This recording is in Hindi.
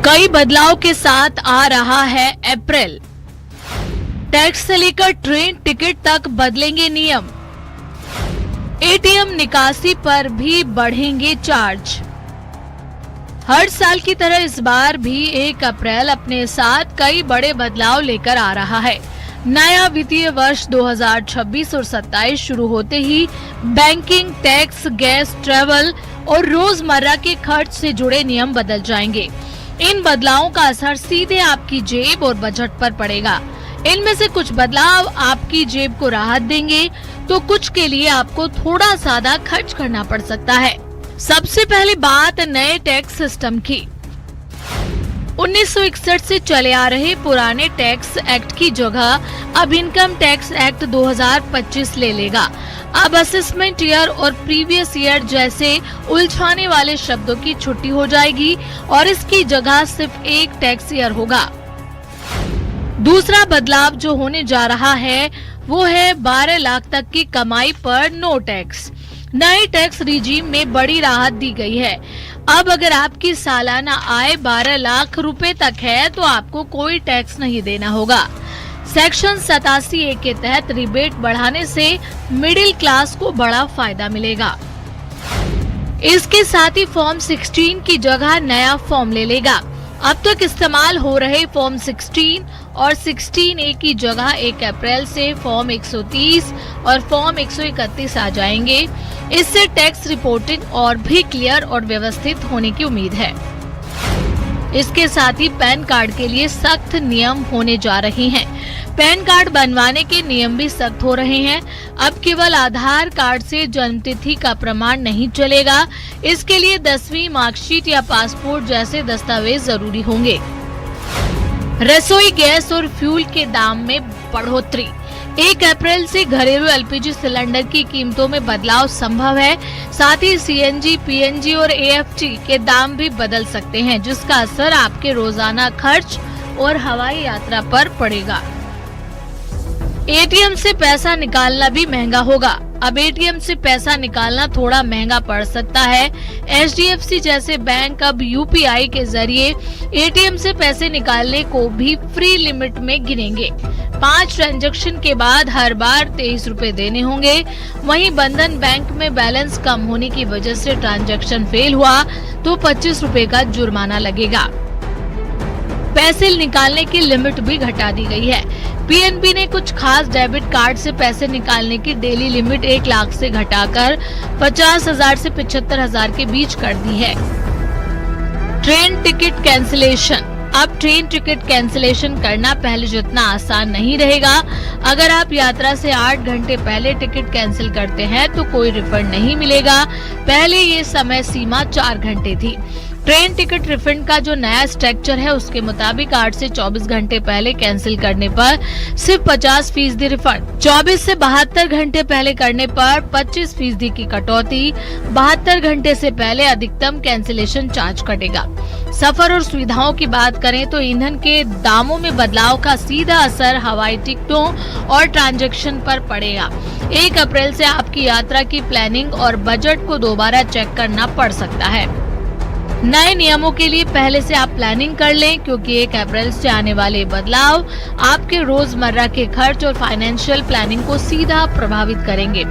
कई बदलाव के साथ आ रहा है अप्रैल। टैक्स से लेकर ट्रेन टिकट तक बदलेंगे नियम। एटीएम निकासी पर भी बढ़ेंगे चार्ज। हर साल की तरह इस बार भी 1 अप्रैल अपने साथ कई बड़े बदलाव लेकर आ रहा है। नया वित्तीय वर्ष 2026 और 27 शुरू होते ही बैंकिंग, टैक्स, गैस, ट्रैवल और रोजमर्रा के खर्च से जुड़े नियम बदल जाएंगे। इन बदलावों का असर सीधे आपकी जेब और बजट पर पड़ेगा। इनमें से कुछ बदलाव आपकी जेब को राहत देंगे, तो कुछ के लिए आपको थोड़ा ज्यादा खर्च करना पड़ सकता है। सबसे पहली बात नए टैक्स सिस्टम की। 1961 से चले आ रहे पुराने टैक्स एक्ट की जगह अब इनकम टैक्स एक्ट 2025 ले लेगा। अब असेसमेंट ईयर और प्रीवियस ईयर जैसे उलझाने वाले शब्दों की छुट्टी हो जाएगी और इसकी जगह सिर्फ एक टैक्स ईयर होगा। दूसरा बदलाव जो होने जा रहा है वो है 12 लाख तक की कमाई पर नो टैक्स। नए टैक्स रिजीम में बड़ी राहत दी गई है। अब अगर आपकी सालाना आय 12 लाख रुपए तक है तो आपको कोई टैक्स नहीं देना होगा। सेक्शन 87A के तहत रिबेट बढ़ाने से मिडिल क्लास को बड़ा फायदा मिलेगा। इसके साथ ही फॉर्म 16 की जगह नया फॉर्म ले लेगा। अब तक इस्तेमाल हो रहे फॉर्म 16 और 16A की जगह 1 अप्रैल से फॉर्म 130 और फॉर्म 131 आ जाएंगे। इससे टैक्स रिपोर्टिंग और भी क्लियर और व्यवस्थित होने की उम्मीद है। इसके साथ ही पैन कार्ड के लिए सख्त नियम होने जा रहे हैं। पैन कार्ड बनवाने के नियम भी सख्त हो रहे हैं। अब केवल आधार कार्ड से जन्मतिथि का प्रमाण नहीं चलेगा। इसके लिए 10वीं मार्कशीट या पासपोर्ट जैसे दस्तावेज जरूरी होंगे। रसोई गैस और फ्यूल के दाम में बढ़ोतरी। 1 अप्रैल से घरेलू एलपीजी सिलेंडर की कीमतों में बदलाव संभव है। साथ ही सीएनजी, पीएनजी और एएफटी के दाम भी बदल सकते हैं, जिसका असर आपके रोजाना खर्च और हवाई यात्रा पर पड़ेगा। एटीएम से पैसा निकालना भी महंगा होगा। अब एटीएम से पैसा निकालना थोड़ा महंगा पड़ सकता है। एचडीएफसी जैसे बैंक अब यूपीआई के जरिए एटीएम से पैसे निकालने को भी फ्री लिमिट में गिनेंगे। 5 ट्रांजैक्शन के बाद हर बार 23 रुपए देने होंगे। वहीं बंधन बैंक में बैलेंस कम होने की वजह से ट्रांजैक्शन फेल हुआ तो 25 रुपए का जुर्माना लगेगा। पैसे निकालने की लिमिट भी घटा दी गई है। पीएनबी ने कुछ खास डेबिट कार्ड से पैसे निकालने की डेली लिमिट 1 लाख से घटाकर 50,000 से 75,000 के बीच कर दी है। Train ticket cancellation. अब ट्रेन टिकट कैंसिलेशन करना पहले जितना आसान नहीं रहेगा। अगर आप यात्रा से 8 घंटे पहले टिकट कैंसिल करते हैं तो कोई रिफंड नहीं मिलेगा। पहले ये समय सीमा 4 घंटे थी। ट्रेन टिकट रिफंड का जो नया स्ट्रक्चर है उसके मुताबिक 8 से 24 घंटे पहले कैंसिल करने पर सिर्फ 50% रिफंड, 24 से 72 घंटे पहले करने पर 25% की कटौती, 72 घंटे से पहले अधिकतम कैंसिलेशन चार्ज कटेगा। सफर और सुविधाओं की बात करें तो ईंधन के दामों में बदलाव का सीधा असर हवाई टिकटों और ट्रांजैक्शन पर पड़ेगा। 1 अप्रैल से आपकी यात्रा की प्लानिंग और बजट को दोबारा चेक करना पड़ सकता है। नए नियमों के लिए पहले से आप प्लानिंग कर लें, क्योंकि 1 अप्रैल से आने वाले बदलाव आपके रोजमर्रा के खर्च और फाइनेंशियल प्लानिंग को सीधा प्रभावित करेंगे।